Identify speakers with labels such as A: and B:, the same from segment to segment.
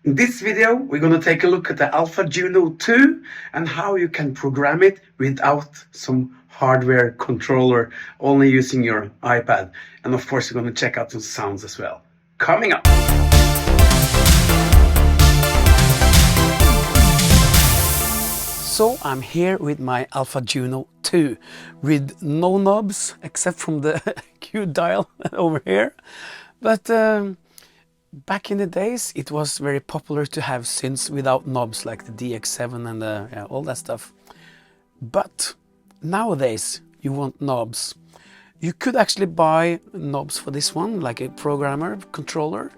A: In this video, we're going to take a look at the Alpha Juno 2 and how you can program it without some hardware controller, only using your iPad. And of course, we're going to check out some sounds as well. Coming up. So I'm here with my Alpha Juno 2 with no knobs except from the Q dial over here. But back in the days, it was very popular to have synths without knobs, like the DX7 and all that stuff. But nowadays, you want knobs. You could actually buy knobs for this one, like a programmer controller,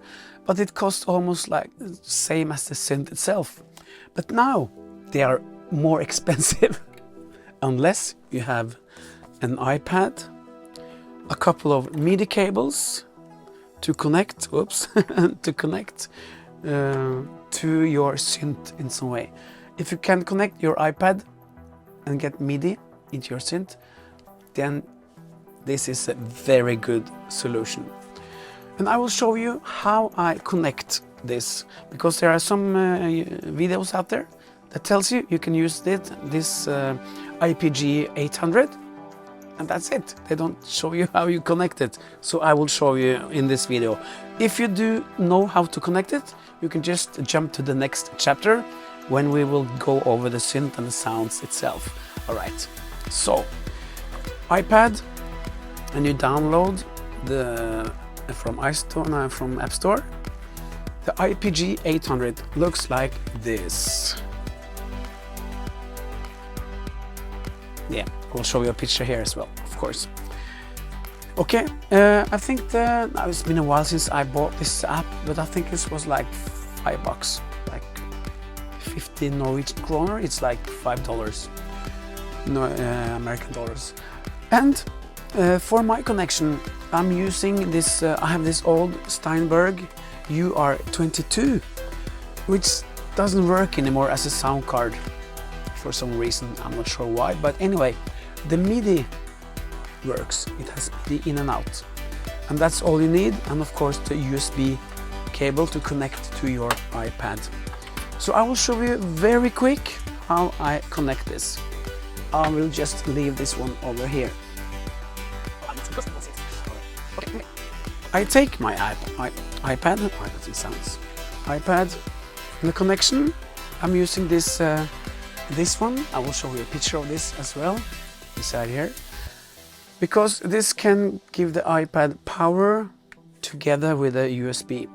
A: but it costs almost like the same as the synth itself. But now they are more expensive unless you have an iPad, a couple of MIDI cables to connect, to connect to your synth in some way. If you can connect your iPad and get MIDI into your synth, then this is a very good solution. And I will show you how I connect this, because there are some videos out there that tells you can use this IPG 800, and that's it. They don't show you how you connect it. So I will show you in this video. If you do know how to connect it, you can just jump to the next chapter when we will go over the synth and the sounds itself. All right, so iPad, and you download the from iStore, from App Store. The IPG 800 looks like this. Yeah, I'll show you a picture here as well, of course. Okay, I think now it's been a while since I bought this app, but I think this was like $5, like 15 Norwegian kroner. It's like $5, no, American dollars. And for my connection, I'm using this. I have this old Steinberg UR22, which doesn't work anymore as a sound card. For some reason, I'm not sure why, but anyway, the MIDI works. It has MIDI in and out, and that's all you need. And of course, the USB cable to connect to your iPad. So I will show you very quick how I connect this. I will just leave this one over here. I take my iPad, the connection. I'm using this this one. I will show you a picture of this as well inside here, because this can give the iPad power together with a USB,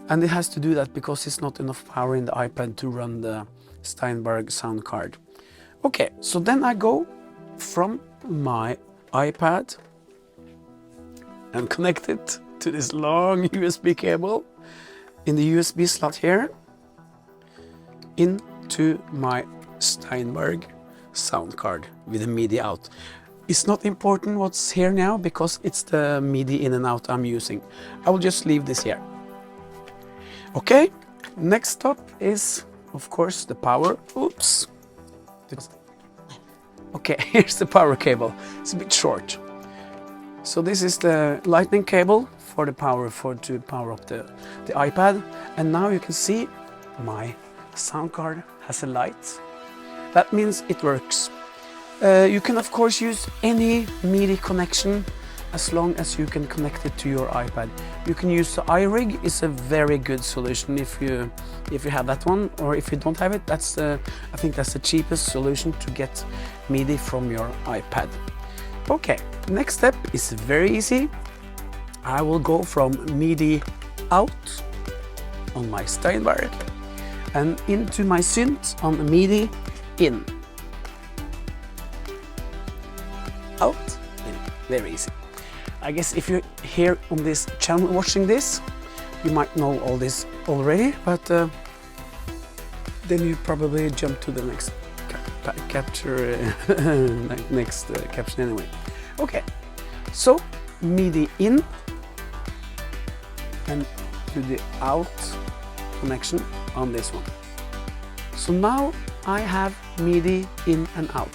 A: and it has to do that because it's not enough power in the iPad to run the Steinberg sound card. Okay, so then I go from my iPad and connect it to this long USB cable in the USB slot here into my Steinberg sound card with the MIDI out. It's not important what's here now because it's the MIDI in and out I'm using. I will just leave this here. Okay, next stop is of course the power. Oops. Okay, here's the power cable. It's a bit short. So this is the lightning cable for the power to power up the iPad. And now you can see my sound card has a light. That means it works. You can of course use any MIDI connection as long as you can connect it to your iPad. You can use the iRig. It's a very good solution if you have that one, or if you don't have it, that's I think that's the cheapest solution to get MIDI from your iPad. Okay, next step is very easy. I will go from MIDI out on my Steinberg and into my synth on MIDI in. Out, in. Very easy. I guess if you're here on this channel watching this, you might know all this already, but then you probably jump to the next capture, next caption anyway. Okay, so MIDI in and to the out connection on this one. So now I have MIDI in and out.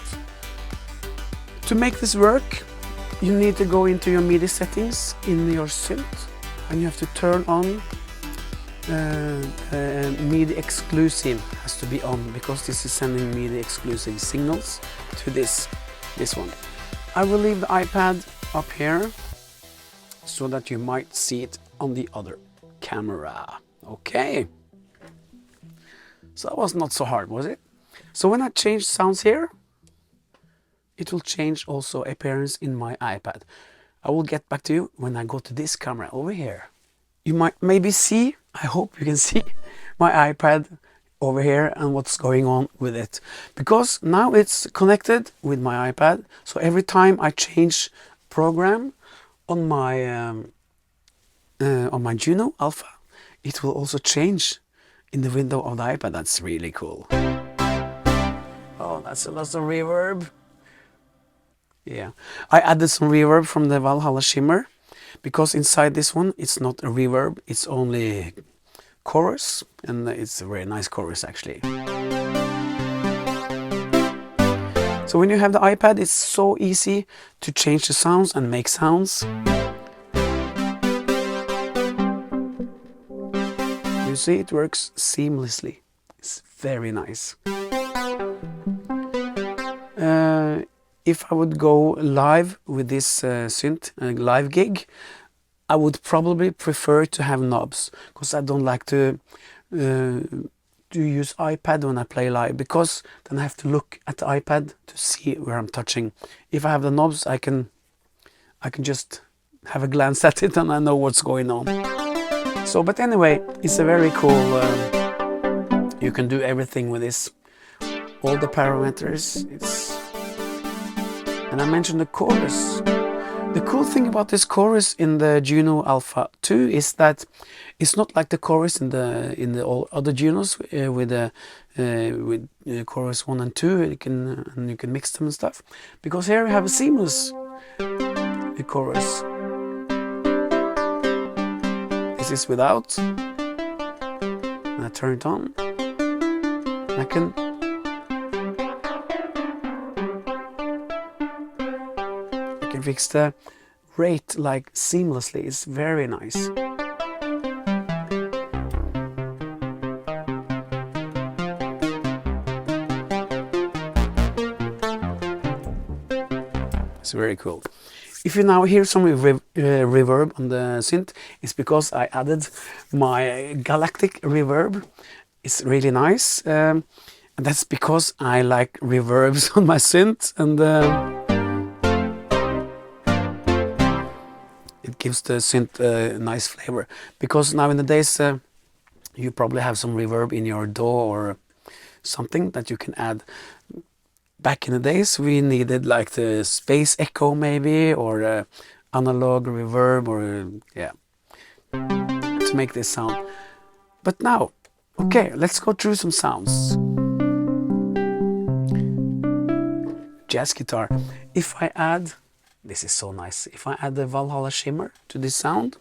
A: To make this work, you need to go into your MIDI settings in your synth, and you have to turn on MIDI exclusive has to be on, because this is sending MIDI exclusive signals to this one. I will leave the iPad up here so that you might see it on the other camera. Okay, so that was not so hard, was it? So when I change sounds here, it will change also appearance in my iPad. I will get back to you when I go to this camera over here. You might maybe see, I hope you can see my iPad over here and what's going on with it, because now it's connected with my iPad. So every time I change program on my Juno Alpha, it will also change in the window of the iPad. That's really cool. Oh, that's a lot of reverb. Yeah, I added some reverb from the Vallhalla Shimmer, because inside this one it's not a reverb, it's only chorus, and it's a very nice chorus actually. So when you have the iPad, it's so easy to change the sounds and make sounds. You see, it works seamlessly. It's very nice. If I would go live with this synth, live gig, I would probably prefer to have knobs, because I don't like to use iPad when I play live, because then I have to look at the iPad to see where I'm touching. If I have the knobs, I can just have a glance at it and I know what's going on. So, but anyway, it's a very cool. You can do everything with this, all the parameters. And I mentioned the chorus. The cool thing about this chorus in the Juno Alpha 2 is that it's not like the chorus in the all other Junos with chorus 1 and 2. You can mix them and stuff, because here we have a seamless chorus. This is without, and I turn it on. I can fix the rate like seamlessly. It's very nice. It's very cool. If you now hear some reverb on the synth, it's because I added my galactic reverb. It's really nice, and that's because I like reverbs on my synth, and it gives the synth a nice flavor. Because nowadays you probably have some reverb in your DAW or something that you can add. Back in the days we needed like the space echo maybe, or analog reverb, or yeah, to make this sound. But now, okay, let's go through some sounds. Jazz guitar. If I add, this is so nice. If I add the Vallhalla Shimmer to this sound,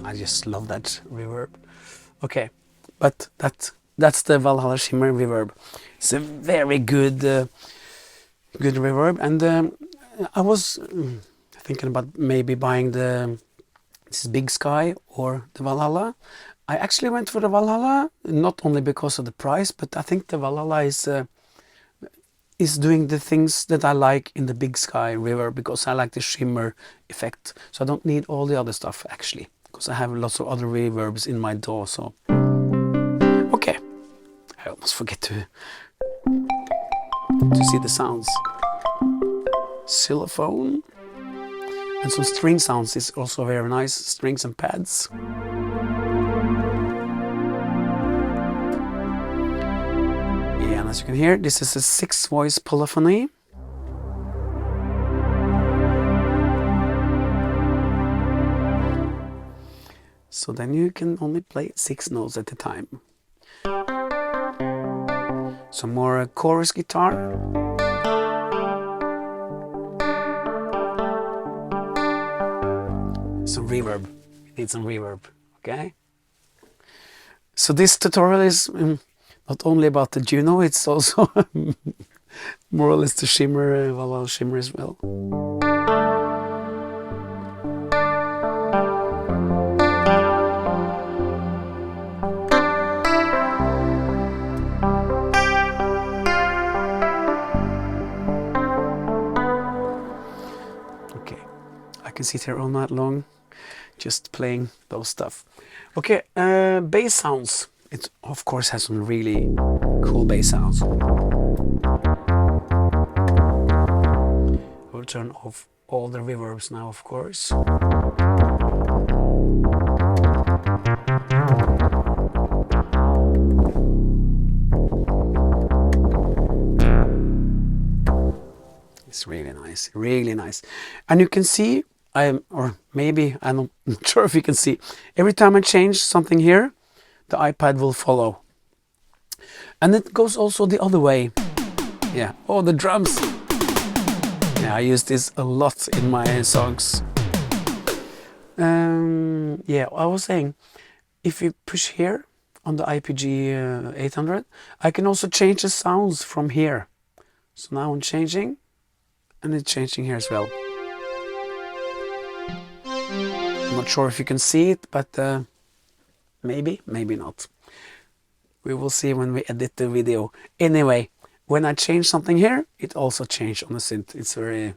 A: I just love that reverb. Okay, but that's the Vallhalla Shimmer reverb. It's a very good good reverb, and I was thinking about maybe buying this Biog Sky or the Vallhalla. I actually went for the Vallhalla, not only because of the price, but I think the Vallhalla is doing the things that I like in the Biog Sky reverb, because I like the shimmer effect. So I don't need all the other stuff actually, because I have lots of other reverbs in my DAW. So okay, I almost forget to see the sounds. Xylophone and some string sounds is also very nice. Strings and pads. Yeah, and as you can hear, this is a 6-voice polyphony. So then you can only play 6 notes at a time. Some more chorus guitar. Some reverb. We need some reverb, okay? So this tutorial is not only about the Juno, it's also more or less the Shimmer, Vallhalla Shimmer as well. Okay, I can sit here all night long just playing those stuff. Okay, bass sounds. It of course has some really cool bass sounds. We'll turn off all the reverbs now, of course. It's really nice, really nice. And you can see, or maybe, I'm not sure if you can see, every time I change something here, the iPad will follow. And it goes also the other way. Yeah, oh, the drums. Yeah, I use this a lot in my songs. Yeah, I was saying, if you push here on the IPG 800, I can also change the sounds from here. So now I'm changing, and it's changing here as well. I'm not sure if you can see it, but maybe, maybe not. We will see when we edit the video. Anyway, when I change something here, it also changed on the synth. It's very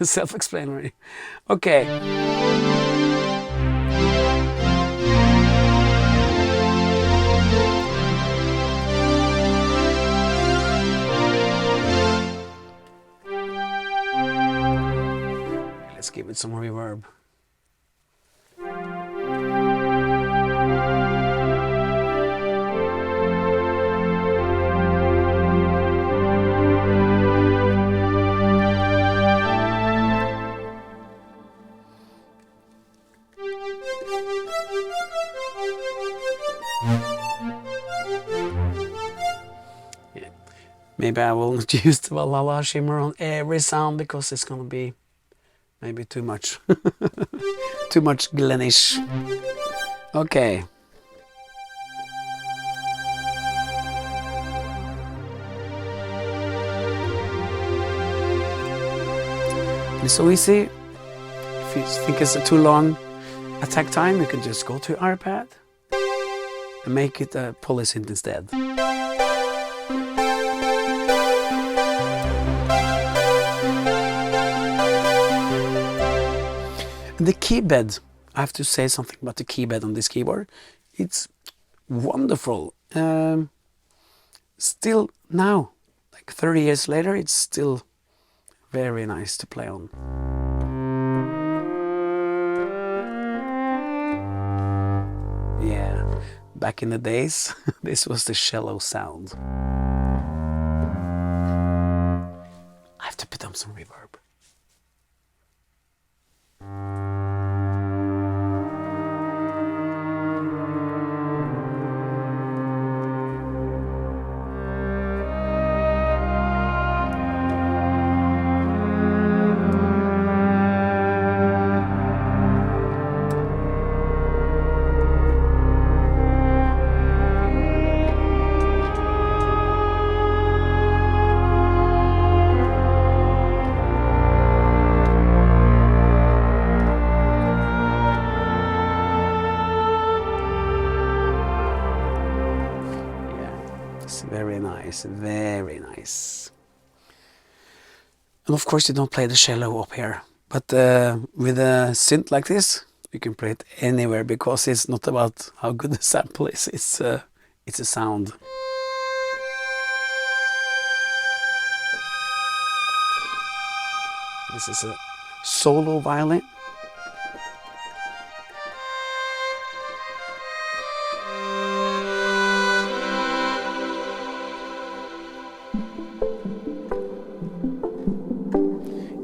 A: self-explanatory. Okay. Let's give it some reverb. Maybe I will not use the Vallhalla Shimmer on every sound because it's gonna be maybe too much. Too much Glenish. Okay. It's so easy. If you think it's a too long attack time, you can just go to your iPad and make it a polysynth instead. And the KeyBed, I have to say something about the KeyBed on this keyboard. It's wonderful. Still now, like 30 years later, it's still very nice to play on. Yeah, back in the days, this was the shallow sound. I have to put on some reverb. Very nice, very nice. And of course you don't play the shallow up here, but with a synth like this, you can play it anywhere because it's not about how good the sample is, it's a sound. This is a solo violin.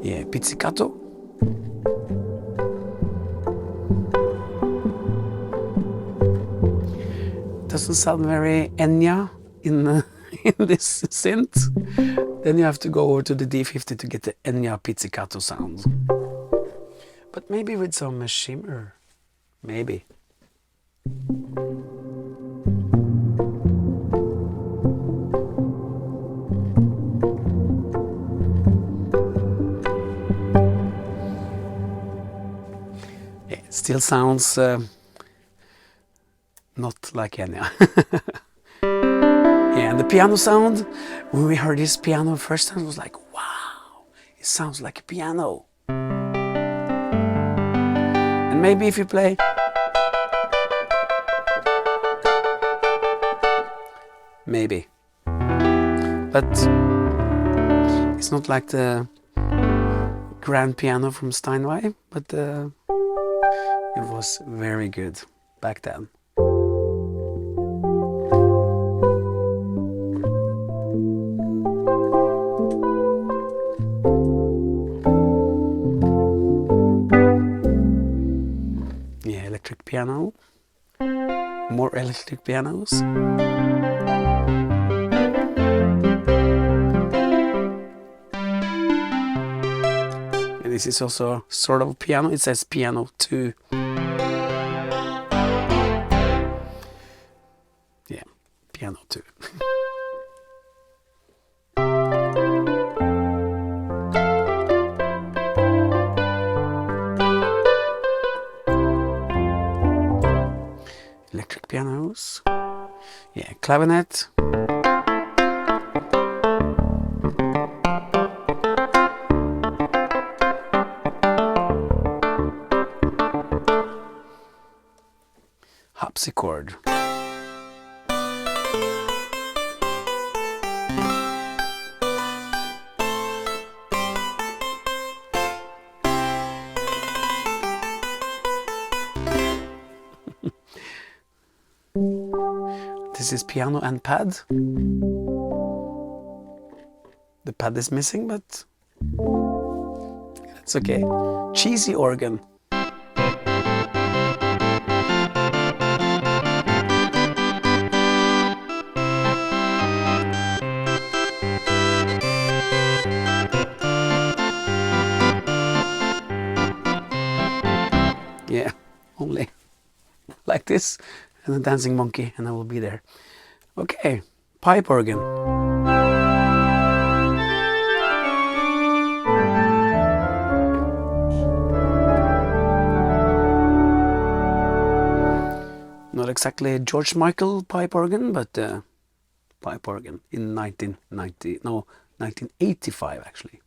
A: Yeah, pizzicato. doesn't sound very Enya in in this synth, then you have to go over to the D50 to get the Enya pizzicato sound. But maybe with some shimmer, maybe. Yeah, it still sounds not like Enya. Yeah, and the piano sound, when we heard this piano first time, it was like, wow, it sounds like a piano. And maybe if you play, maybe, but it's not like the grand piano from Steinway, but it was very good back then. Electric piano, more electric pianos. And this is also sort of piano, it says piano 2. Yeah, piano 2. Electric pianos, yeah, clavinet, harpsichord, this is piano and pad. The pad is missing, but that's okay. Cheesy organ. Yeah, only like this. And a dancing monkey, and I will be there. Okay, pipe organ. Not exactly George Michael pipe organ, but pipe organ in 1985 actually.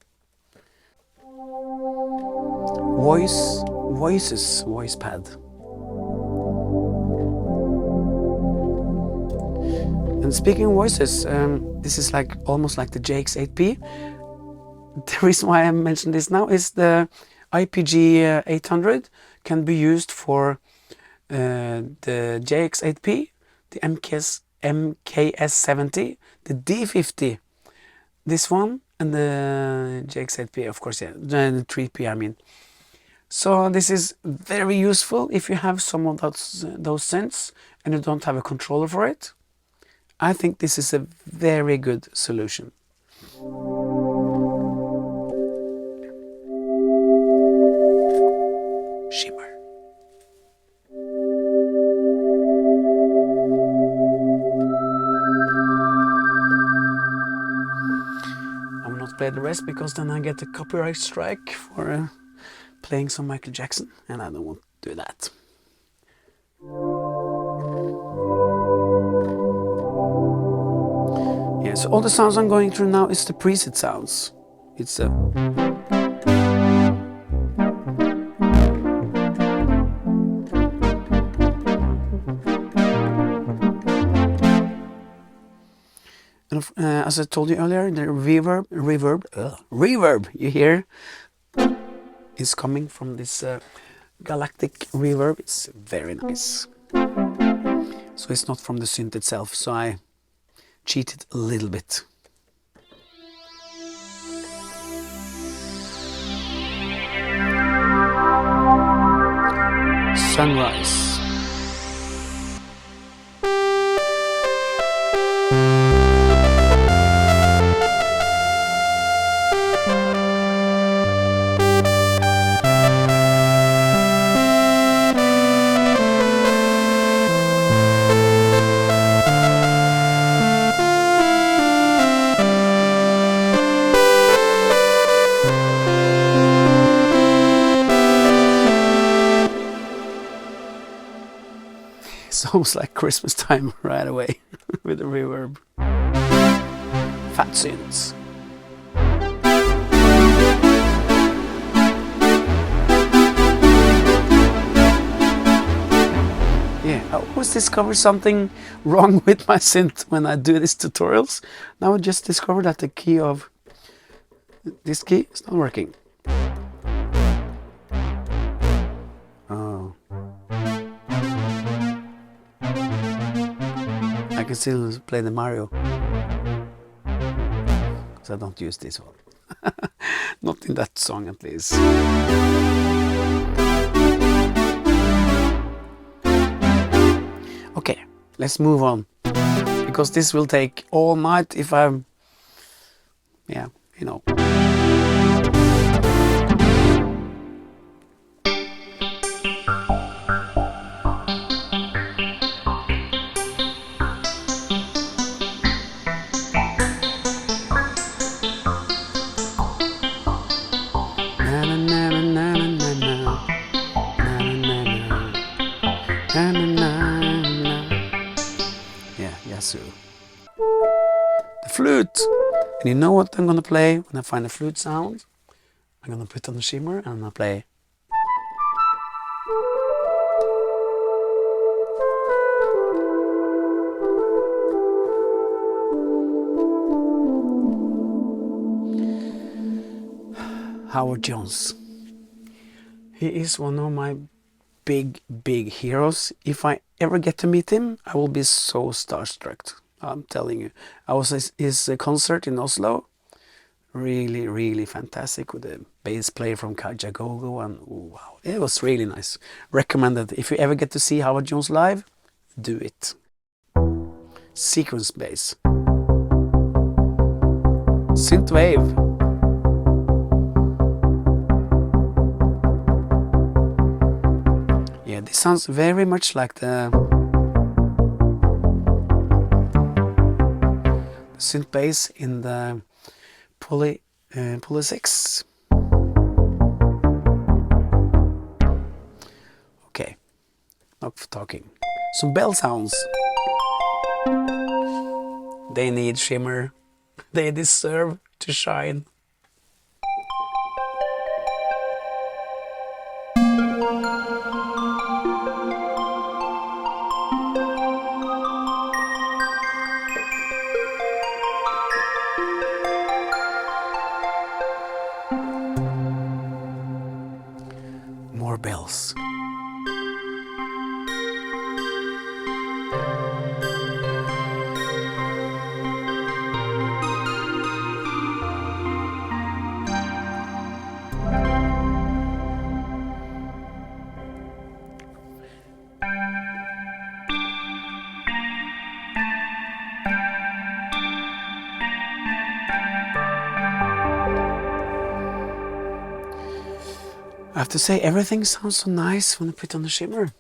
A: Voice pad. And speaking of voices, this is like almost like the JX8P. The reason why I mentioned this now is the IPG 800 can be used for the JX8P, the MKS70, the D50, this one, and the JX8P, of course, yeah, the 3P I mean. So this is very useful if you have some of those synths and you don't have a controller for it. I think this is a very good solution. Shimmer. I will not play the rest because then I get a copyright strike for playing some Michael Jackson, and I don't want to do that. Yeah, so all the sounds I'm going through now is the preset sounds. It's a and as I told you earlier, the reverb you hear is coming from this galactic reverb. It's very nice. So it's not from the synth itself, so I cheated a little bit. Sunrise. Sounds like Christmas time right away with the reverb. Fat synths. Yeah, I always discover something wrong with my synth when I do these tutorials. Now I just discovered that the key of this key is not working. Oh. I can still play the Mario. Because I don't use this one. Not in that song at least. Okay, let's move on. Because this will take all night if I'm... Yeah, you know. The flute. And you know what I'm gonna play when I find a flute sound? I'm gonna put on the shimmer and I'm gonna play. Howard Jones. He is one of my big heroes. If I ever get to meet him, I will be so starstruck. I'm telling you. I was at his concert in Oslo. Really fantastic with the bass player from Kajagogo, and wow, it was really nice. Recommended. If you ever get to see Howard Jones live, do it. Sequence bass. Synthwave. Yeah, this sounds very much like the synth bass in the polysynth. Okay, enough talking. Some bell sounds. They need shimmer. They deserve to shine. More bells. I have to say, everything sounds so nice when I put on the shimmer.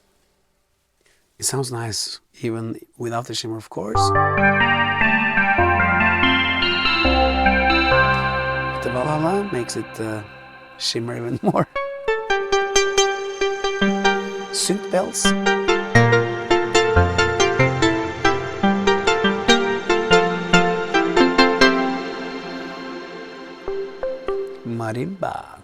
A: It sounds nice even without the shimmer, of course. But the Vallhalla makes it shimmer even more. Synth bells. Marimba.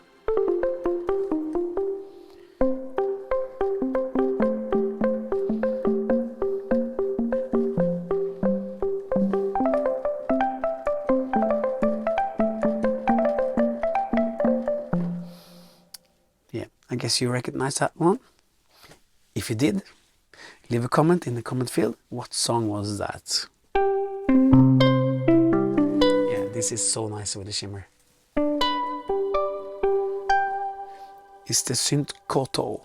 A: I guess you recognize that one. If you did, leave a comment in the comment field. What song was that? Yeah, this is so nice with the shimmer. It's the synth koto.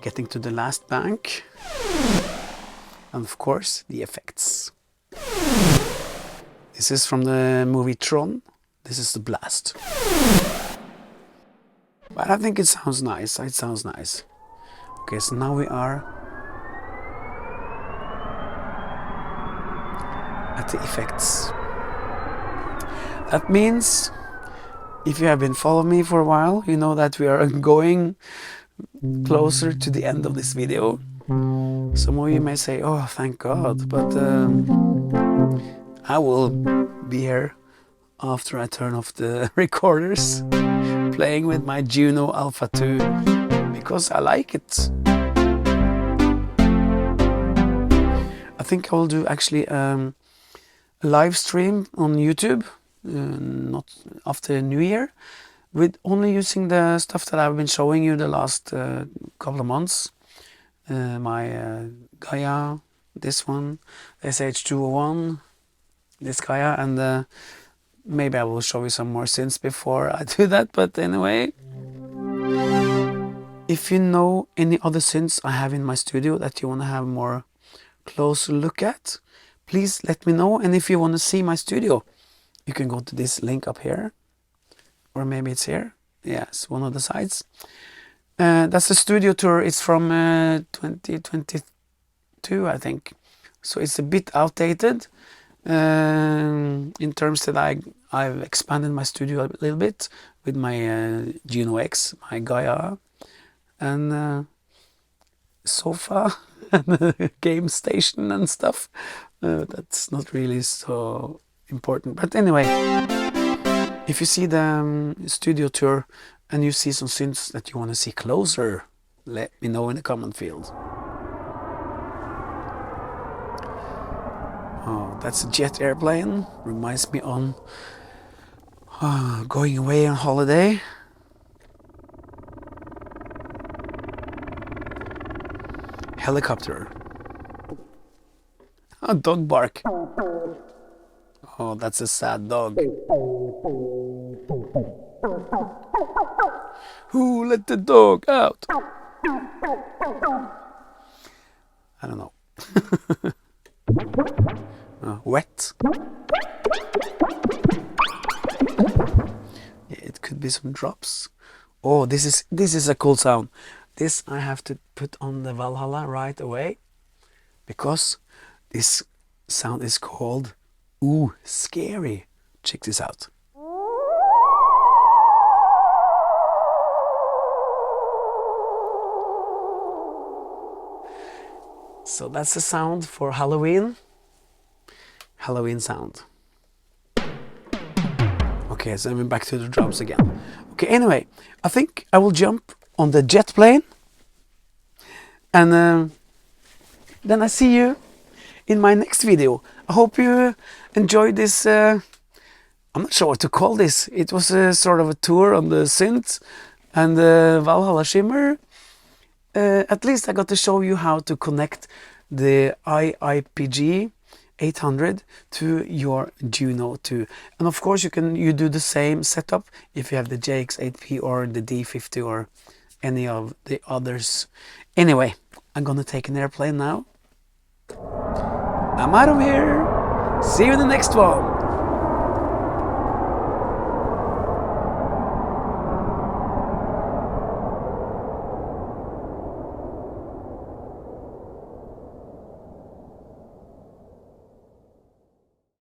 A: Getting to the last bank. and of course the effects. This is from the movie Tron. This is the blast. But I think it sounds nice. It sounds nice. Okay, so now we are at the effects. That means if you have been following me for a while, you know that we are going closer to the end of this video. Some of you may say, oh, thank God, but I will be here after I turn off the recorders, playing with my Juno Alpha 2, because I like it. I think I will do actually a live stream on YouTube, not after New Year, with only using the stuff that I've been showing you the last couple of months. My Gaia, this one, SH201, this Gaia, and maybe I will show you some more synths before I do that. But anyway, if you know any other synths I have in my studio that you want to have more closer look at, please let me know. And if you want to see my studio, you can go to this link up here, or maybe it's here. Yes, one of the sides. That's the studio tour. It's from 2022, I think. So it's a bit outdated in terms that I've expanded my studio a little bit with my Juno X, my Gaia, and sofa and game station and stuff. That's not really so important. But anyway, if you see the studio tour and you see some synths that you want to see closer, let me know in the comment field. Oh, that's a jet airplane. Reminds me on going away on holiday. Helicopter. A dog bark. Oh, that's a sad dog. Who let the dog out? I don't know. Wet. Yeah, it could be some drops. Oh, this is a cool sound. This I have to put on the Vallhalla right away, because this sound is called Ooh Scary. Check this out. So that's the sound for Halloween. Halloween sound. Okay, so I'm back to the drums again. Okay, anyway, I think I will jump on the jet plane, and then I see you in my next video. I hope you enjoyed this. I'm not sure what to call this. It was a sort of a tour on the synth and the Vallhalla Shimmer. At least I got to show you how to connect the IIPG 800 to your Juno 2. And of course you do the same setup if you have the JX8P or the D50 or any of the others. Anyway, I'm gonna take an airplane now. I'm out of here. See you in the next one.